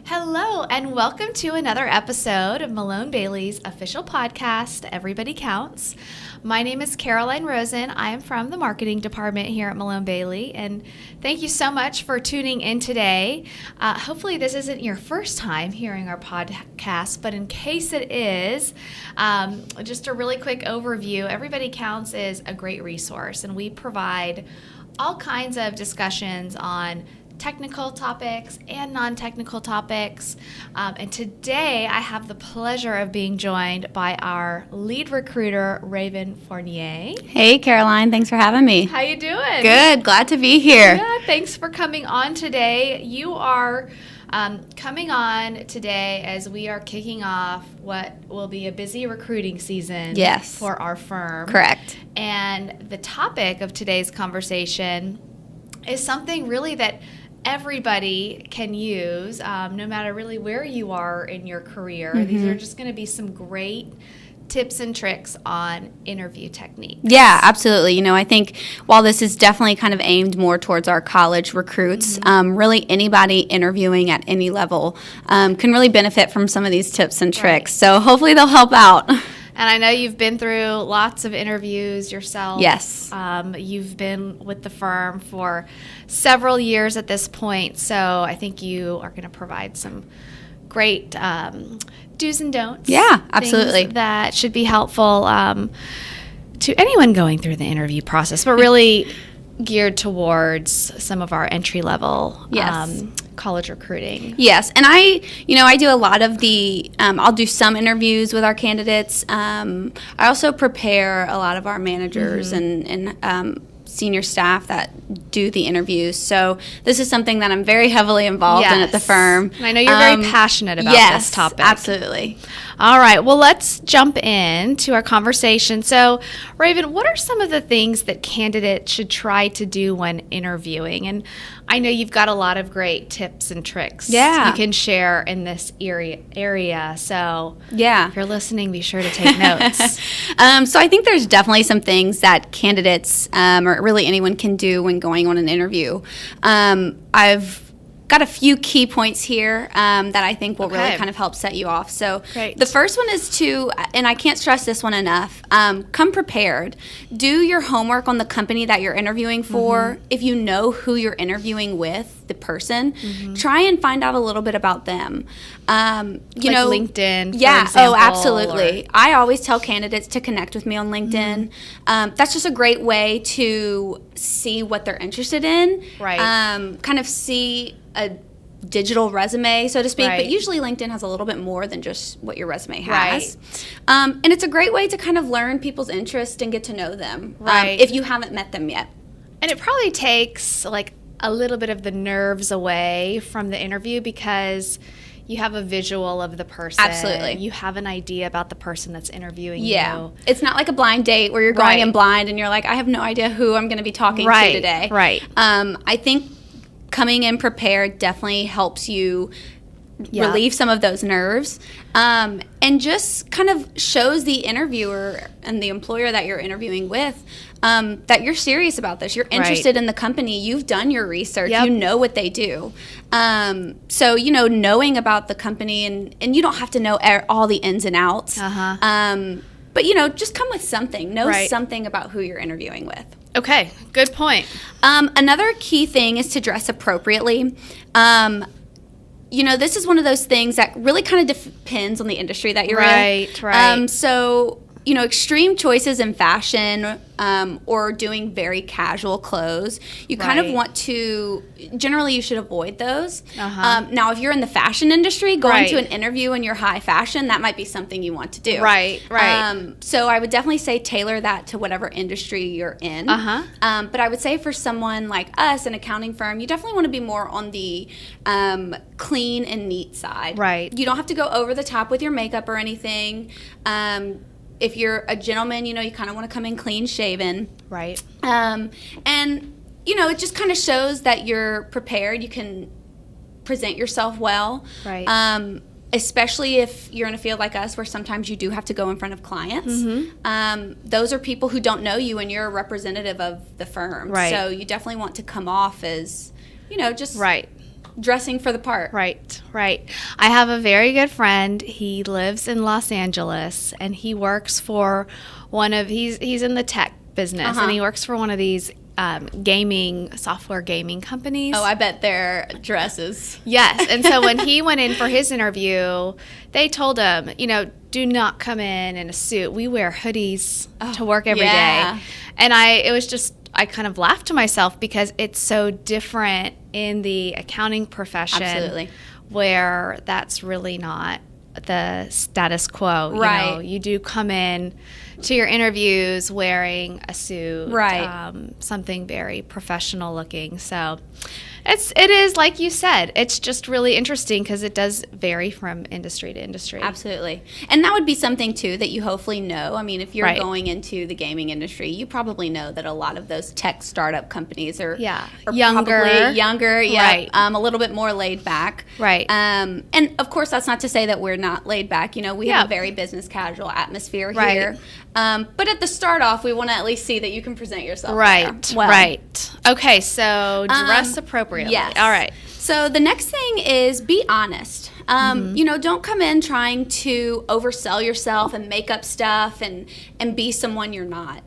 Hello, and welcome to another episode of Malone Bailey's official podcast, Everybody Counts. My name is Caroline Rosen. I am from the marketing department here at Malone Bailey, and thank you so much for tuning in today. Hopefully this isn't your first time hearing our podcast, but in case it is, just a really quick overview. Everybody Counts is a great resource, and we provide all kinds of discussions on technical topics and non-technical topics. And today I have the pleasure of being joined by our lead recruiter, Raven Fournier. Hey, Caroline. Thanks for having me. How you doing? Good. Glad to be here. Yeah, thanks for coming on today. You are coming on today as we are kicking off what will be a busy recruiting season for our firm. Correct. And the topic of today's conversation is something really that everybody can use, no matter really where you are in your career. Mm-hmm. These are just going to be some great tips and tricks on interview techniques. Yeah, absolutely. You know, I think while this is definitely kind of aimed more towards our college recruits, really anybody interviewing at any level can really benefit from some of these tips and tricks. Right. So hopefully they'll help out. And I know you've been through lots of interviews yourself. Yes. You've been with the firm for several years at this point, so I think you are going to provide some great do's and don'ts. Yeah, absolutely. That should be helpful to anyone going through the interview process, but really geared towards some of our entry-level college recruiting. Yes, and I do a lot of the, I'll do some interviews with our candidates. I also prepare a lot of our managers and senior staff that do the interviews. So this is something that I'm very heavily involved in at the firm. And I know you're very passionate about this topic. Absolutely. All right, well, let's jump into our conversation. So, Raven, what are some of the things that candidates should try to do when interviewing? And I know you've got a lot of great tips and tricks you can share in this area. So if you're listening, be sure to take notes. So I think there's definitely some things that candidates or really anyone can do when going on an interview. I've got a few key points here that I think will really kind of help set you off. So the first one is to, and I can't stress this one enough, come prepared. Do your homework on the company that you're interviewing for. If you know who you're interviewing with, the person, try and find out a little bit about them. You know, LinkedIn, for example, absolutely. I always tell candidates to connect with me on LinkedIn. That's just a great way to see what they're interested in. Kind of see a digital resume, so to speak, but usually LinkedIn has a little bit more than just what your resume has. And it's a great way to kind of learn people's interests and get to know them if you haven't met them yet. And it probably takes like a little bit of the nerves away from the interview because you have a visual of the person. Absolutely. You have an idea about the person that's interviewing you. It's not like a blind date where you're going in blind and you're like, I have no idea who I'm going to be talking to today. I think coming in prepared definitely helps you relieve some of those nerves, and just kind of shows the interviewer and the employer that you're interviewing with that you're serious about this. You're interested in the company. You've done your research. You know what they do. So, you know, knowing about the company, and you don't have to know all the ins and outs. But, you know, just come with something. Know something about who you're interviewing with. Okay, good point. Another key thing is to dress appropriately. You know, this is one of those things that really kind of depends on the industry that you're in. So, you know, extreme choices in fashion or doing very casual clothes, you kind of want to, generally you should avoid those. Now, if you're in the fashion industry, going to an interview in your high fashion, that might be something you want to do. So I would definitely say tailor that to whatever industry you're in. But I would say for someone like us, an accounting firm, you definitely want to be more on the clean and neat side. You don't have to go over the top with your makeup or anything. If you're a gentleman, you know, you kind of want to come in clean shaven. And, you know, it just kind of shows that you're prepared. You can present yourself well. especially if you're in a field like us where sometimes you do have to go in front of clients. Those are people who don't know you, and you're a representative of the firm. Right. So you definitely want to come off as, just right. dressing for the part. Right. I have a very good friend. He lives in Los Angeles, and he works for he's in the tech business, and he works for one of these software gaming companies. Oh, I bet their dresses. Yes. And so when he went in for his interview, they told him, do not come in a suit. We wear hoodies to work every day. And I kind of laughed to myself because it's so different in the accounting profession. Absolutely. Where that's really not the status quo. Right. You do come in to your interviews wearing a suit, something very professional looking. So it is like you said, it's just really interesting because it does vary from industry to industry. Absolutely. And that would be something too that you hopefully know. I mean, if you're going into the gaming industry, you probably know that a lot of those tech startup companies are younger, a little bit more laid back. Right. And of course, that's not to say that we're not laid back. We have a very business casual atmosphere here. But at the start off, we want to at least see that you can present yourself. Right. Well, right. Okay, so dress appropriately. Yes. All right. So the next thing is be honest. Don't come in trying to oversell yourself and make up stuff and be someone you're not.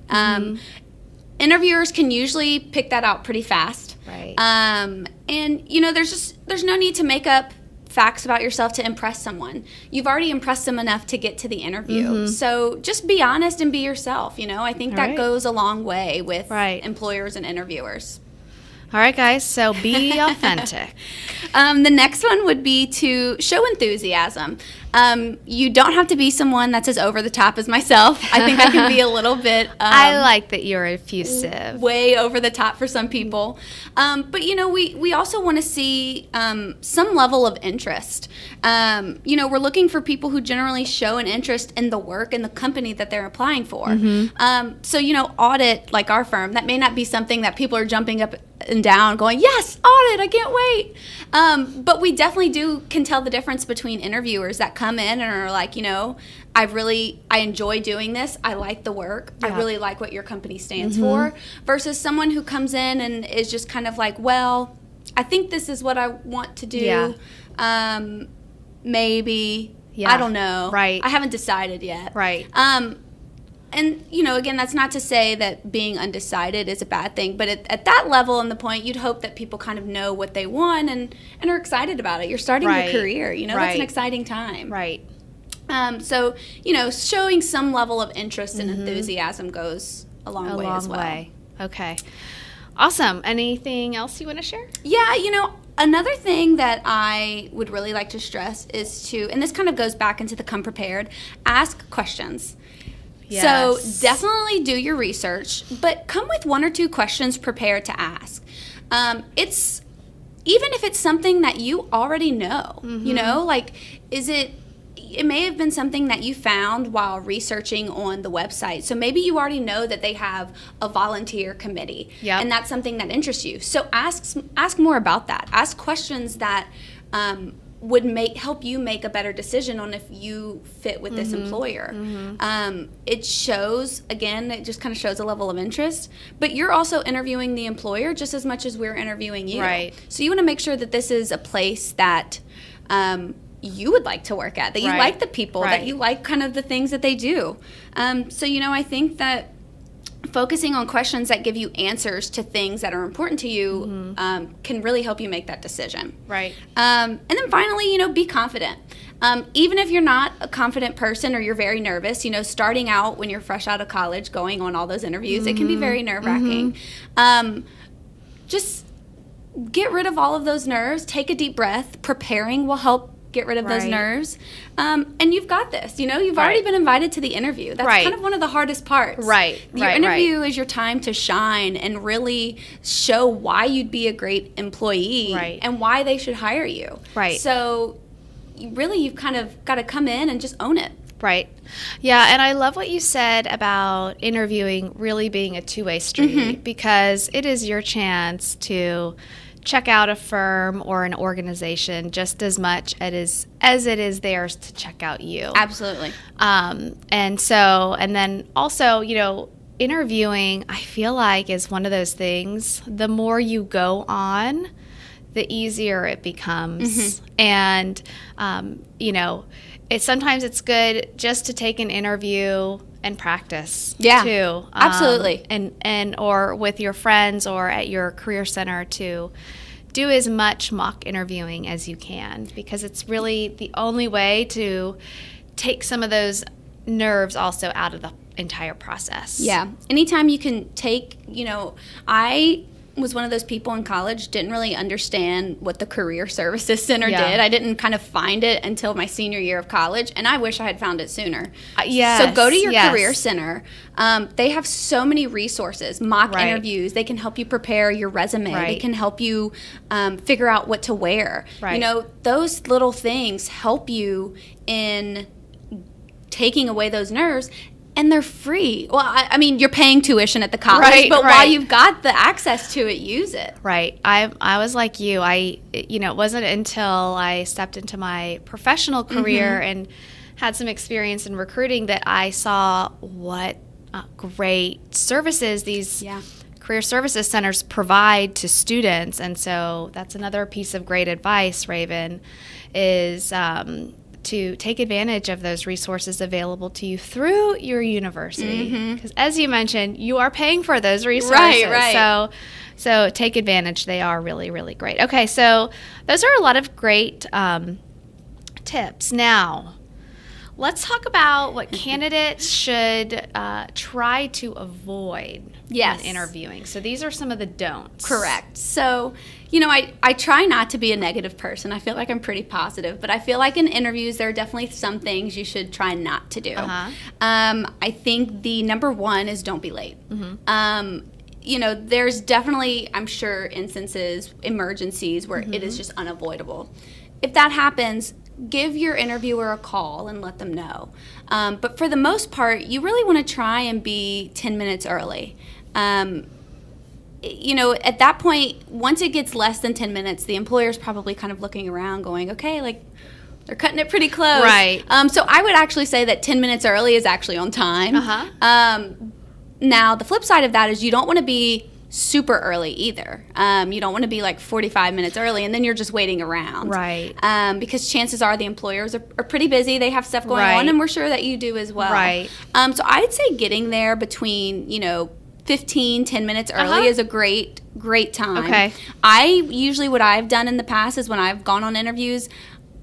Interviewers can usually pick that out pretty fast. Right. And there's no need to make up facts about yourself to impress someone. You've already impressed them enough to get to the interview. So just be honest and be yourself. I think that goes a long way with employers and interviewers. All right, guys, so be authentic. The next one would be to show enthusiasm. You don't have to be someone that's as over the top as myself. I think I can be a little bit... I like that you're effusive. Way over the top for some people. But, we also want to see some level of interest. We're looking for people who generally show an interest in the work and the company that they're applying for. So, audit, like our firm, that may not be something that people are jumping up and down going, yes, audit, I can't wait. But we definitely can tell the difference between interviewers that come in and are like, I enjoy doing this. I like the work. I really like what your company stands for, versus someone who comes in and is just kind of like, well, I think this is what I want to do. Maybe. I don't know. Right. I haven't decided yet. Right. And, again, that's not to say that being undecided is a bad thing, but at that level and the point, you'd hope that people kind of know what they want and are excited about it. You're starting your career, that's an exciting time. Right. So, showing some level of interest and enthusiasm goes a long way as well. Way. Okay. Awesome. Anything else you want to share? Yeah, another thing that I would really like to stress is and this kind of goes back into the come prepared, ask questions. Yes. So definitely do your research, but come with one or two questions prepared to ask. It's even if it's something that you already know, it may have been something that you found while researching on the website. So maybe you already know that they have a volunteer committee, and that's something that interests you. So ask more about that. Ask questions that would help you make a better decision on if you fit with this employer. It shows, again, it just kind of shows a level of interest, but you're also interviewing the employer just as much as we're interviewing you. Right. So you want to make sure that this is a place that you would like to work at, that you like the people, that you like kind of the things that they do. So, I think that focusing on questions that give you answers to things that are important to you can really help you make that decision. Right. And then finally, be confident. Even if you're not a confident person or you're very nervous, starting out when you're fresh out of college, going on all those interviews, it can be very nerve-wracking. Just get rid of all of those nerves. Take a deep breath. Preparing will help get rid of those nerves. And you've got this. You've already been invited to the interview. That's kind of one of the hardest parts. Your interview is your time to shine and really show why you'd be a great employee and why they should hire you. So you've kind of got to come in and just own it. Right. Yeah, and I love what you said about interviewing really being a two-way street because it is your chance to check out a firm or an organization just as much as it is theirs to check out you. Absolutely. And then also, interviewing, I feel like, is one of those things. The more you go on, the easier it becomes. Mm-hmm. And, sometimes it's good just to take an interview and practice too. Absolutely. And or with your friends or at your career center to do as much mock interviewing as you can, because it's really the only way to take some of those nerves also out of the entire process. Yeah. Anytime you can take, I was one of those people in college, didn't really understand what the Career Services Center did. I didn't kind of find it until my senior year of college, and I wish I had found it sooner. So go to your Career Center. They have so many resources, mock interviews. They can help you prepare your resume. They can help you figure out what to wear. Those little things help you in taking away those nerves. And they're free. Well, I mean, you're paying tuition at the college, but while you've got the access to it, use it. Right. I was like you. It wasn't until I stepped into my professional career and had some experience in recruiting that I saw what great services these career services centers provide to students. And so that's another piece of great advice, Raven, is to take advantage of those resources available to you through your university. Because as you mentioned, you are paying for those resources. Right. So take advantage. They are really, really great. Okay, so those are a lot of great tips. Now, let's talk about what candidates should try to avoid in interviewing. So these are some of the don'ts. Correct. So, I try not to be a negative person. I feel like I'm pretty positive, but I feel like in interviews there are definitely some things you should try not to do. I think the number one is don't be late. There's definitely, I'm sure, instances, emergencies where it is just unavoidable. If that happens, give your interviewer a call and let them know. But for the most part, you really want to try and be 10 minutes early. At that point, once it gets less than 10 minutes, the employer's probably kind of looking around going, okay, they're cutting it pretty close. Right. So I would actually say that 10 minutes early is actually on time. Now, the flip side of that is you don't want to be super early either. You don't want to be 45 minutes early and then you're just waiting around. Right. Because chances are the employers are pretty busy. They have stuff going on, and we're sure that you do as well. Right. So I'd say getting there between, 10 minutes early is a great time. Okay. What I've done in the past is when I've gone on interviews,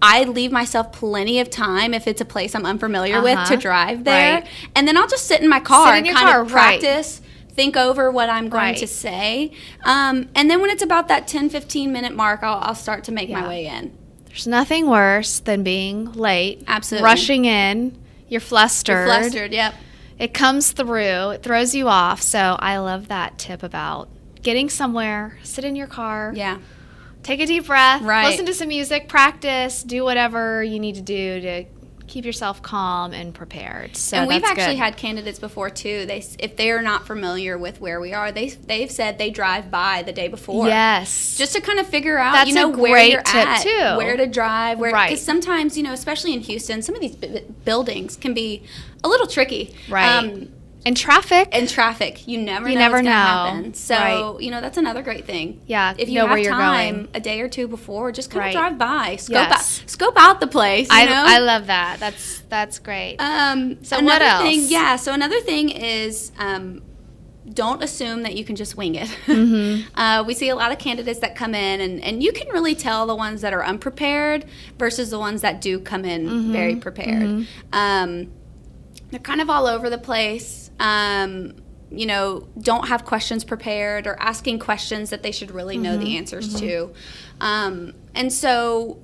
I leave myself plenty of time if it's a place I'm unfamiliar with to drive there. Right. And then I'll just sit in my car and kind of practice, think over what I'm going to say. And then when it's about that 10-15 minute mark, I'll start to make my way in. There's nothing worse than being late. Absolutely. Rushing in. You're flustered. Yep. It comes through. It throws you off. So I love that tip about getting somewhere, sit in your car. Yeah. Take a deep breath. Listen to some music. Practice. Do whatever you need to do to keep yourself calm and prepared. So and we've actually had candidates before too. If they are not familiar with where we are, they've said they drive by the day before. Yes, just to kind of figure out that's a where great you're tip at, too. Where to drive, because sometimes especially in Houston, some of these buildings can be a little tricky. Right. And traffic. You never know what's going to happen. So, that's another great thing. Yeah, if you have time a day or two before, just kind of drive by, scope out the place. I love that. That's great. So what else? So another thing is don't assume that you can just wing it. We see a lot of candidates that come in, and you can really tell the ones that are unprepared versus the ones that do come in very prepared. They're kind of all over the place. Don't have questions prepared or asking questions that they should really know the answers to. And so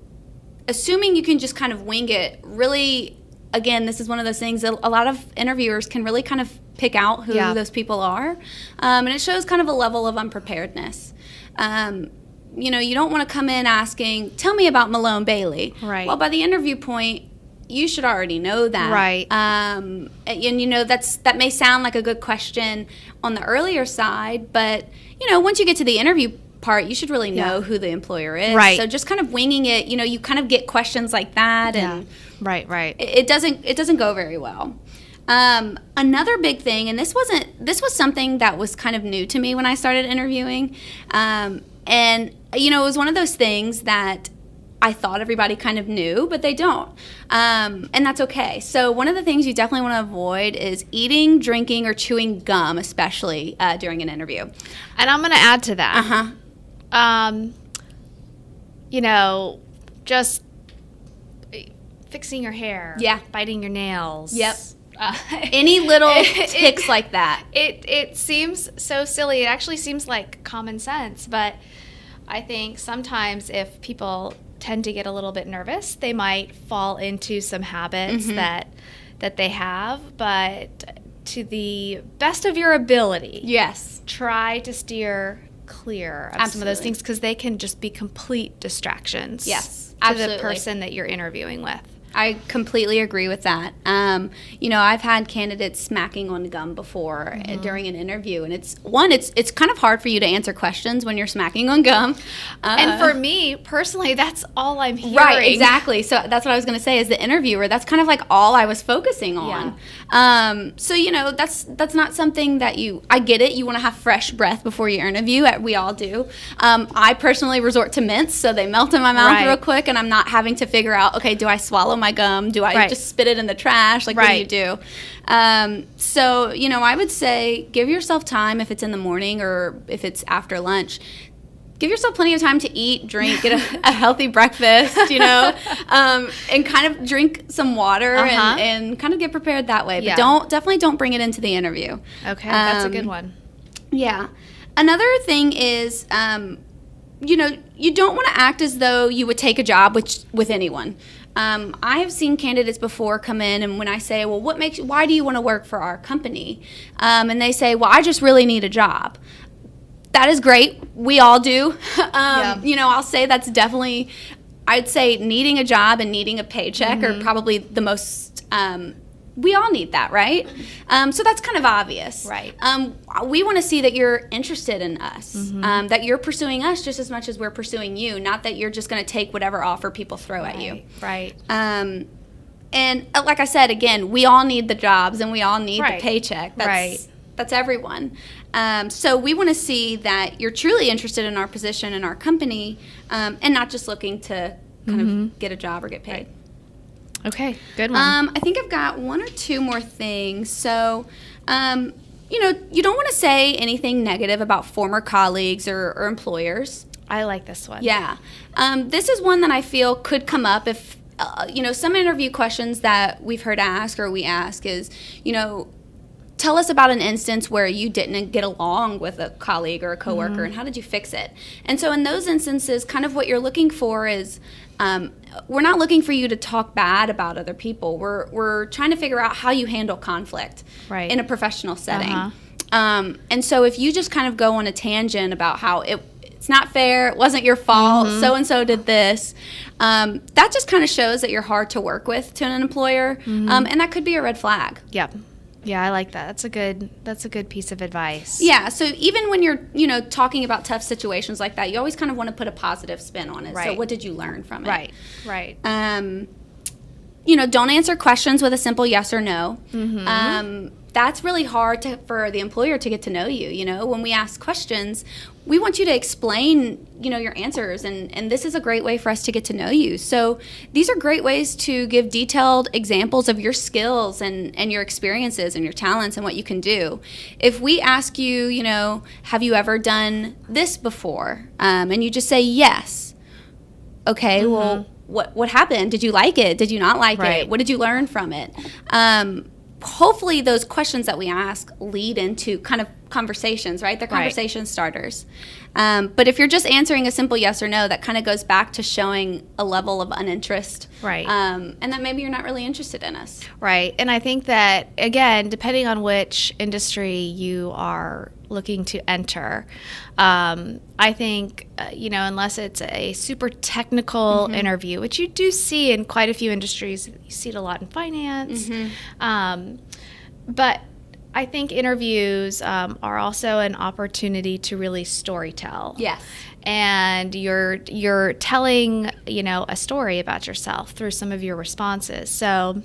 assuming you can just kind of wing it, really, again, this is one of those things that a lot of interviewers can really kind of pick out who those people are. And it shows kind of a level of unpreparedness. You don't want to come in asking, tell me about Malone Bailey. Right. Well, by the interview point, you should already know that. Right. And that may sound like a good question on the earlier side, but once you get to the interview part, you should really know who the employer is. Right. So just kind of winging it, you kind of get questions like that, and right. It doesn't go very well. Another big thing, and this was something that was kind of new to me when I started interviewing, and it was one of those things that I thought everybody kind of knew, but they don't. And that's okay. So one of the things you definitely want to avoid is eating, drinking, or chewing gum, especially during an interview. And I'm going to add to that. Just fixing your hair. Yeah. Biting your nails. Yep. Any little tics like that. It seems so silly. It actually seems like common sense, but I think sometimes if people tend to get a little bit nervous, they might fall into some habits that they have, but to the best of your ability, yes, try to steer clear of some of those things, because they can just be complete distractions. Yes, to the person that you're interviewing with. I completely agree with that. I've had candidates smacking on gum before during an interview, and it's kind of hard for you to answer questions when you're smacking on gum. And for me personally, that's all I'm hearing. Right, exactly. So that's what I was going to say. As the interviewer, that's kind of like all I was focusing on. Yeah. That's not something that I get it. You want to have fresh breath before your interview. We all do. I personally resort to mints, so they melt in my mouth real quick, and I'm not having to figure out, okay, do I swallow my gum? Do I just spit it in the trash? Like, what do you do? I would say give yourself time if it's in the morning or if it's after lunch. Give yourself plenty of time to eat, drink, get a healthy breakfast, and kind of drink some water and kind of get prepared that way. But definitely don't bring it into the interview. Okay, that's a good one. Yeah. Another thing is, you don't want to act as though you would take a job with anyone. I have seen candidates before come in, and when I say, well, why do you want to work for our company? And they say, well, I just really need a job. That is great. We all do. I'll say that's definitely, I'd say needing a job and needing a paycheck are probably the most, we all need that, right? So that's kind of obvious. Right. We want to see that you're interested in us, that you're pursuing us just as much as we're pursuing you, not that you're just going to take whatever offer people throw at you. Right. And like I said, again, we all need the jobs and we all need the paycheck. That's everyone. So we want to see that you're truly interested in our position and our company, and not just looking to kind of get a job or get paid. Right. Okay, good one. I think I've got one or two more things. So, you don't want to say anything negative about former colleagues or employers. I like this one. Yeah. This is one that I feel could come up if, some interview questions that we've heard asked or we ask is, tell us about an instance where you didn't get along with a colleague or a coworker, and how did you fix it? And so in those instances, kind of what you're looking for is, we're not looking for you to talk bad about other people. We're trying to figure out how you handle conflict in a professional setting. And so if you just kind of go on a tangent about how it's not fair, it wasn't your fault, so-and-so did this, that just kind of shows that you're hard to work with to an employer, and that could be a red flag. Yep. Yeah, I like that. That's a good piece of advice. Yeah, so even when you're, talking about tough situations like that, you always kind of want to put a positive spin on it. Right. So what did you learn from it? Right. Don't answer questions with a simple yes or no. That's really hard for the employer to get to know you. When we ask questions, we want you to explain, your answers, and this is a great way for us to get to know you. So these are great ways to give detailed examples of your skills and your experiences and your talents and what you can do. If we ask you, have you ever done this before? And you just say yes. Okay, well, what happened? Did you like it? Did you not like it? What did you learn from it? Hopefully those questions that we ask lead into kind of conversations, right? They're conversation starters. But if you're just answering a simple yes or no, that kind of goes back to showing a level of uninterest. Right. And that maybe you're not really interested in us. Right. And I think that, again, depending on which industry you are looking to enter, I think, unless it's a super technical interview, which you do see in quite a few industries, you see it a lot in finance. But I think interviews are also an opportunity to really storytell. Yes. and you're telling, a story about yourself through some of your responses. So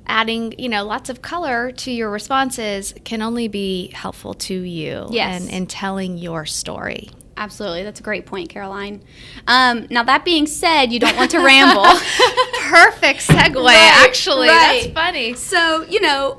adding, lots of color to your responses can only be helpful to you and in telling your story. Absolutely. That's a great point, Caroline. Now, that being said, you don't want to ramble. Perfect segue, actually. Right. That's funny. So,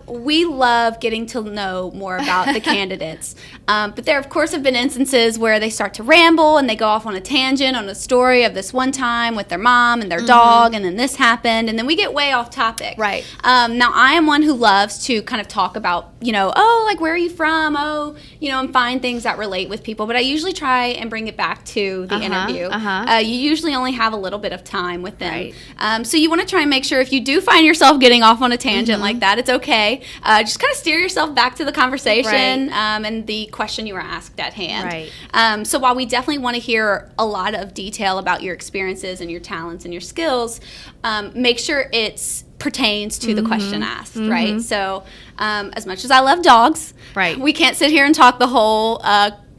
we love getting to know more about the candidates. But there, of course, have been instances where they start to ramble and they go off on a tangent on a story of this one time with their mom and their dog, and then this happened, and then we get way off topic. Right. Now, I am one who loves to kind of talk about, where are you from? And find things that relate with people. But I usually try and bring it back to the interview. You usually only have a little bit of time with them. Right. So you want to try and make sure if you do find yourself getting off on a tangent like that, it's okay. Just kind of steer yourself back to the conversation and the question you were asked at hand. Right. So while we definitely want to hear a lot of detail about your experiences and your talents and your skills, make sure it's pertains to the question asked, right? So as much as I love dogs, we can't sit here and talk the whole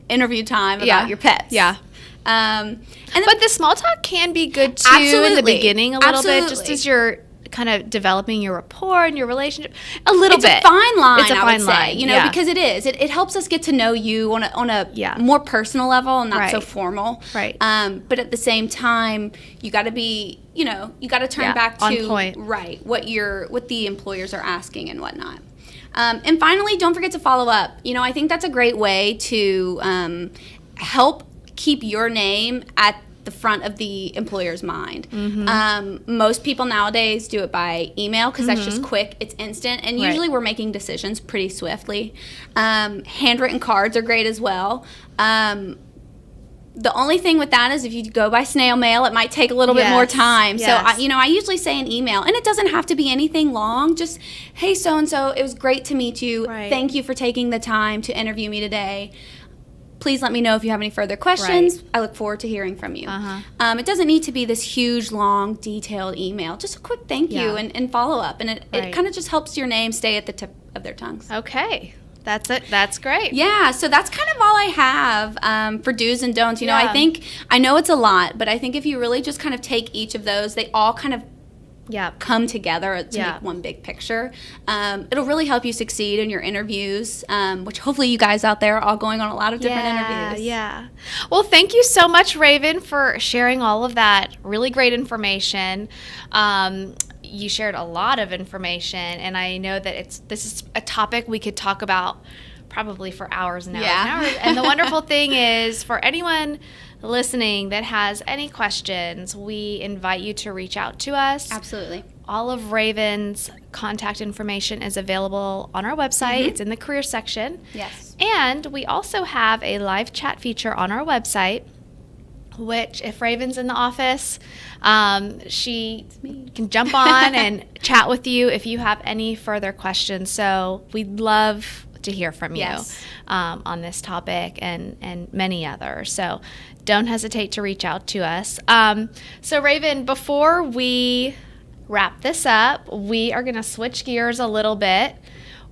interview time about your pets. Yeah. But the small talk can be good too in the beginning a little bit, just as you're kind of developing your rapport and your relationship a little bit. It's a fine line, I would say, because it is. It helps us get to know you on a more personal level and not so formal. Right. But at the same time, you got to be, you got to turn back to on point. Right, what the employers are asking and whatnot. And finally, don't forget to follow up. I think that's a great way to help keep your name at the front of the employer's mind. Most people nowadays do it by email because that's just quick, it's instant, and usually we're making decisions pretty swiftly. Handwritten cards are great as well. The only thing with that is if you go by snail mail, it might take a little bit more time. So, I usually say an email, and it doesn't have to be anything long. Just, hey, so-and-so, it was great to meet you. Right. Thank you for taking the time to interview me today. Please let me know if you have any further questions. Right. I look forward to hearing from you. It doesn't need to be this huge, long, detailed email. Just a quick thank you and follow up. And it kind of just helps your name stay at the tip of their tongues. Okay. That's it. That's great. Yeah, so that's kind of all I have for do's and don'ts. I know it's a lot, but I think if you really just kind of take each of those, they all kind of come together to make one big picture. It'll really help you succeed in your interviews, which hopefully you guys out there are all going on a lot of different interviews. Yeah. Well, thank you so much, Raven, for sharing all of that really great information. You shared a lot of information, and I know that this is a topic we could talk about probably for hours and hours and hours. And the wonderful thing is, for anyone listening that has any questions, we invite you to reach out to us. Absolutely. All of Raven's contact information is available on our website. It's in the career section. Yes. And we also have a live chat feature on our website, which if Raven's in the office, she can jump on and chat with you if you have any further questions. So we'd love to hear from you on this topic and many others. So don't hesitate to reach out to us. So Raven, before we wrap this up, we are going to switch gears a little bit.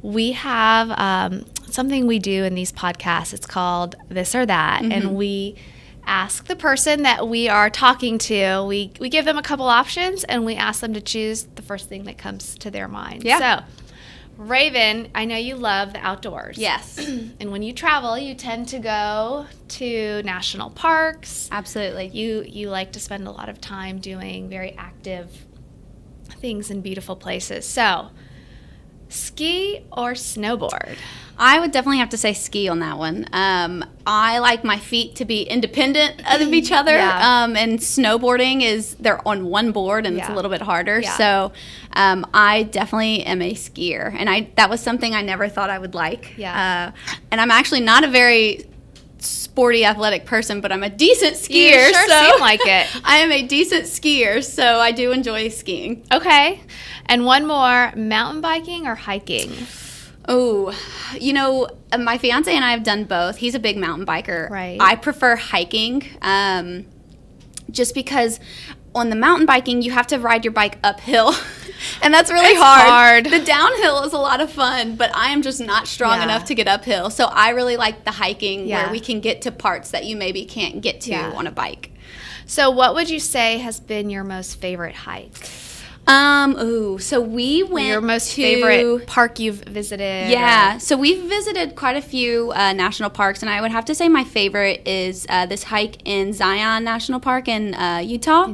We have something we do in these podcasts. It's called This or That, and we ask the person that we are talking to, we give them a couple options, and we ask them to choose the first thing that comes to their mind. So, Raven, I know you love the outdoors. Yes. And when you travel, you tend to go to national parks. Absolutely. You like to spend a lot of time doing very active things in beautiful places. So, ski or snowboard? I would definitely have to say ski on that one. I like my feet to be independent of each other, and snowboarding they're on one board, and it's a little bit harder. So I definitely am a skier, and that was something I never thought I would like. And I'm actually not a very sporty, athletic person, but I'm a decent skier. You sure seem like it. I am a decent skier, so I do enjoy skiing. Okay. And one more, mountain biking or hiking? Oh, my fiance and I have done both. He's a big mountain biker. Right. I prefer hiking just because on the mountain biking, you have to ride your bike uphill. And that's really hard. The downhill is a lot of fun, but I am just not strong enough to get uphill. So I really like the hiking where we can get to parts that you maybe can't get to on a bike. So what would you say has been your most favorite hike? So we went your most favorite park you've visited? Yeah, so we've visited quite a few national parks, and I would have to say my favorite is this hike in Zion National Park in Utah.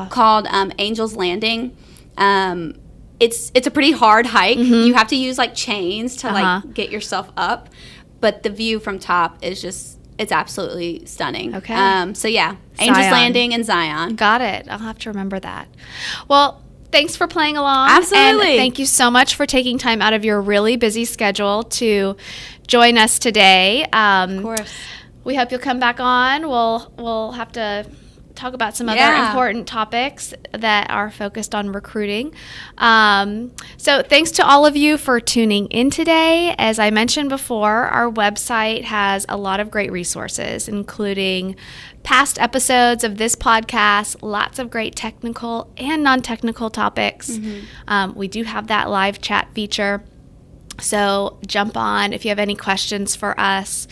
Called Angel's Landing. It's a pretty hard hike. You have to use like chains to like get yourself up, but the view from top is just, it's absolutely stunning. Okay. So yeah, Angel's Landing and Zion. Got it. I'll have to remember that. Well, thanks for playing along. Absolutely. And thank you so much for taking time out of your really busy schedule to join us today. Of course. We hope you'll come back on. We'll have to talk about some other important topics that are focused on recruiting. So thanks to all of you for tuning in today. As I mentioned before, our website has a lot of great resources, including past episodes of this podcast, lots of great technical and non-technical topics. We do have that live chat feature. So jump on if you have any questions for us.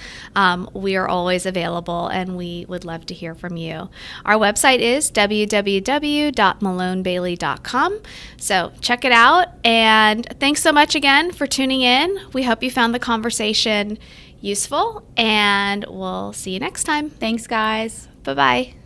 We are always available, and we would love to hear from you. Our website is www.malonebailey.com. So check it out. And thanks so much again for tuning in. We hope you found the conversation useful, and we'll see you next time. Thanks, guys. Bye-bye.